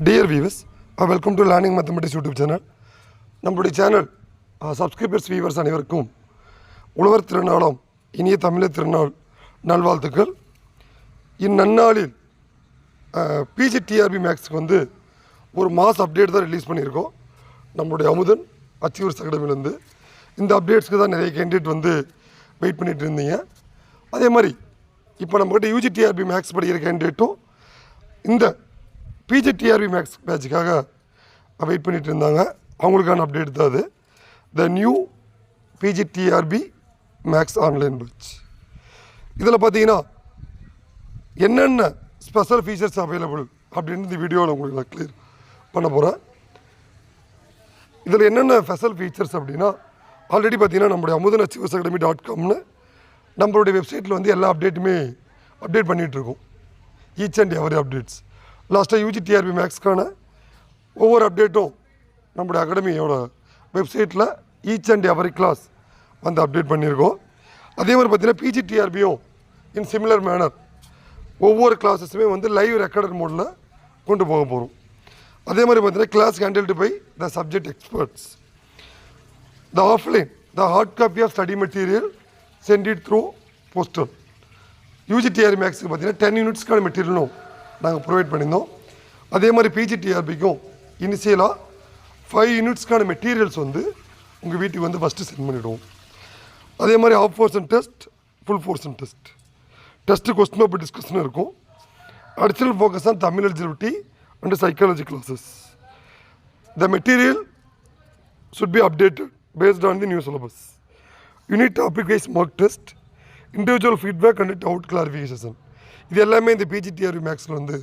Dear viewers, welcome to Learning Mathematics YouTube channel. நம்முடைய channel subscribers viewers அனைவருக்கும் உழவர் திருநாளாம் இனிய தமிழர் திருநாள் நல்வாழ்த்துக்கள். இந்நன்னாளில் பிஜிடிஆர்பி மேக்ஸுக்கு வந்து ஒரு மாஸ் அப்டேட் தான் ரிலீஸ் பண்ணியிருக்கோம். நம்மளுடைய அமுதன் அச்சீவர்ஸ் அகாடமிலேருந்து இந்த அப்டேட்ஸ்க்கு தான் நிறைய கேண்டிடேட் வந்து வெயிட் பண்ணிகிட்டு இருந்தீங்க. அதே மாதிரி இப்போ நம்மக்கிட்ட யூஜிடிஆர்பி மேக்ஸ் படிக்கிற கேண்டிடேட்டும் இந்த பிஜிடிஆர்பி மேக்ஸ் பேட்சுக்காக வெயிட் பண்ணிகிட்டு இருந்தாங்க. அவங்களுக்கான அப்டேட் தான் அது. The new PGTRB max online batch. இதில் பார்த்தீங்கன்னா என்னென்ன ஸ்பெஷல் ஃபீச்சர்ஸ் அவைலபிள் அப்படின்னு இந்த வீடியோவில் உங்களுக்கு நான் கிளியர் பண்ண போகிறேன். இதில் என்னென்ன ஸ்பெஷல் ஃபீச்சர்ஸ் அப்படின்னா, ஆல்ரெடி பார்த்தீங்கன்னா நம்மளுடைய அமுதன் அச்சீவர்ஸ் அகாடமி .comனு நம்மளுடைய வெப்சைட்டில் வந்து எல்லா அப்டேட்டுமே அப்டேட் பண்ணிகிட்ருக்கோம். Each and every updates. லாஸ்ட்டாக யூஜிடிஆர்பி மேக்ஸ்க்கான ஒவ்வொரு அப்டேட்டும் நம்முடைய அகாடமியோட வெப்சைட்டில் ஈச் அண்ட் எவரி கிளாஸ் வந்து அப்டேட் பண்ணியிருக்கோம். அதே மாதிரி பார்த்திங்கன்னா பிஜிடிஆர்பியும் இன் சிமிலர் மேனர் ஒவ்வொரு கிளாஸஸுமே வந்து லைவ் ரெக்கார்டட் மோடில் கொண்டு போக போகிறோம். அதே மாதிரி பார்த்திங்கன்னா class handled by the subject experts. The offline the hard copy of study material sent it through postal. UGTRB மேக்ஸுக்கு பார்த்திங்கன்னா 10 யூனிட்ஸ்க்கான மெட்டீரியலும் நாங்கள் ப்ரொவைட் பண்ணியிருந்தோம். அதே மாதிரி பிஜிடிஆர்பிக்கும் இனிஷியலாக 5 யூனிட்ஸ்க்கான மெட்டீரியல்ஸ் வந்து உங்கள் வீட்டுக்கு வந்து ஃபஸ்ட்டு சென்ட் பண்ணிவிடுவோம். அதே மாதிரி half portion test, full portion test. Test question paper discussion இருக்கும். Additional focus on Tamil eligibility and psychology classes. The material should be updated based on the new syllabus. Unit topic wise mock test, individual feedback and doubt clarification. இது எல்லாமே இந்த PGTRB மேக்ஸில் வந்து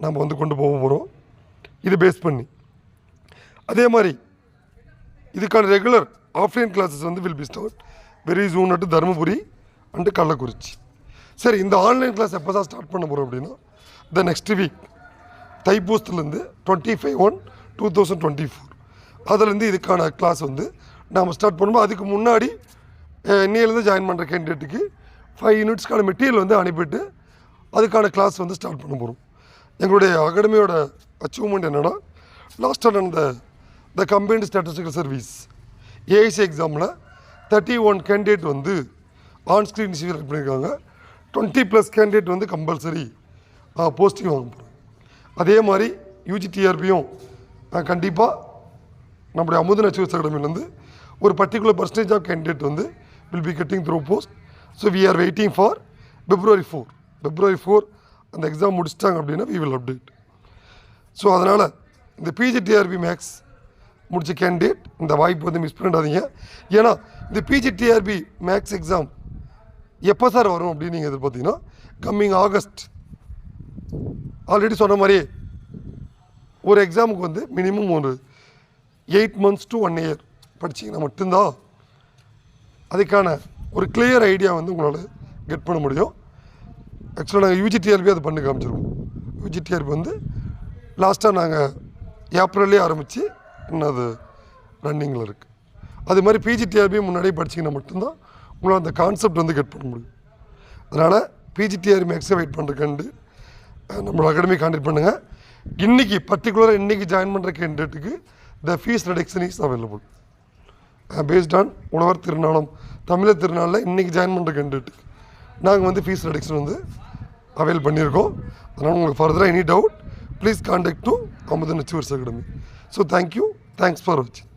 நம்ம வந்து கொண்டு போக போகிறோம். இது பேஸ் பண்ணி அதே மாதிரி இதுக்கான ரெகுலர் ஆஃப்லைன் கிளாஸஸ் வந்து will B start very soon at Dharmapuri and Kallakurichi. சரி, இந்த ஆன்லைன் கிளாஸ் எப்போ தான் ஸ்டார்ட் பண்ண போகிறோம் அப்படின்னா, த நெக்ஸ்ட் வீக் தைப்பூசத்துலேருந்து 25/1/2024 அதுலேருந்து இதுக்கான கிளாஸ் வந்து நாம் ஸ்டார்ட் பண்ணும்போது, அதுக்கு முன்னாடி இன்னிலேருந்து ஜாயின் பண்ணுற கேண்டிடேட்டுக்கு 5 யூனிட்ஸ்க்கான மெட்டீரியல் வந்து அனுப்பிட்டு அதுக்கான கிளாஸ் வந்து ஸ்டார்ட் பண்ண போகிறோம். எங்களுடைய அகாடமியோட அச்சீவ்மெண்ட் என்னென்னா, லாஸ்ட்டாக நடந்த த கம்பைன்டு ஸ்டாட்டிஸ்டிக்கல் சர்வீஸ் ஏஐசி எக்ஸாமில் 31 கேண்டிடேட் வந்து ஆன் ஸ்க்ரீன் செலக்ட் பண்ணியிருக்காங்க. 20+ கேண்டிடேட் வந்து கம்பல்சரி போஸ்டிங் வாங்க போகிறோம். அதே மாதிரி யூஜிடிஆர்பியும் கண்டிப்பாக நம்முடைய அமுதன் அச்சீவர்ஸ் அகாடமிலேருந்து ஒரு பர்டிகுலர் பர்சன்டேஜ் ஆஃப் கேண்டிடேட் வந்து will be getting through post. So we are waiting for February 4 அந்த எக்ஸாம் முடிச்சிட்டாங்க அப்படின்னா வி வில் அப்டேட். ஸோ அதனால் இந்த பிஜிடிஆர்பி மேக்ஸ் முடித்த கேண்டிடேட் இந்த வாய்ப்பு வந்து மிஸ் பண்ணிடாதீங்க. ஏன்னா இந்த பிஜிடிஆர்பி மேக்ஸ் எக்ஸாம் எப்போ சார் வரும் அப்படின்னு நீங்கள் எதிர்பார்த்தீங்கன்னா, கம்மிங் ஆகஸ்ட். ஆல்ரெடி சொன்ன மாதிரியே ஒரு எக்ஸாமுக்கு வந்து மினிமம் ஒரு 8 months to 1 year படிச்சிங்கன்னா மட்டும்தான் அதுக்கான ஒரு கிளியர் ஐடியா வந்து உங்களால் கெட் பண்ண முடியும். ஆக்சுவலாக நாங்கள் யூஜிடிஆர்பி அதை பண்ணி காமிச்சிருக்கோம். யூஜிடிஆர்பி வந்து லாஸ்ட்டாக நாங்கள் ஏப்ரல்லே ஆரம்பித்து இன்னும் அது ரன்னிங்கில் இருக்குது. அது மாதிரி பிஜிடிஆர்பி முன்னாடியே படிச்சிங்கன்னா மட்டும்தான் உங்களால் அந்த கான்செப்ட் வந்து கெட் பண்ண முடியும். அதனால் பிஜிடிஆர்பி மேக்ஸை வெயிட் பண்ணுறதுக்கு நம்மளோட அகாடமி கான்டாக்ட் பண்ணுங்கள். இன்றைக்கி பர்டிகுலராக இன்றைக்கி ஜாயின் பண்ணுற கேண்டிடேட்டுக்கு the fees reduction is available based on Uzhavar திருநாளம் தமிழர் திருநாளில் இன்றைக்கி ஜாயின் பண்ணுற கேண்டிடேட்டுக்கு நாங்கள் வந்து ஃபீஸ் ரிடக்ஷன் வந்து அவைல் பண்ணியிருக்கோம். அதனால் உங்களுக்கு ஃபர்தராக any doubt please contact to Amudhan achievers academy. So thank you, thanks for வாட்சிங்.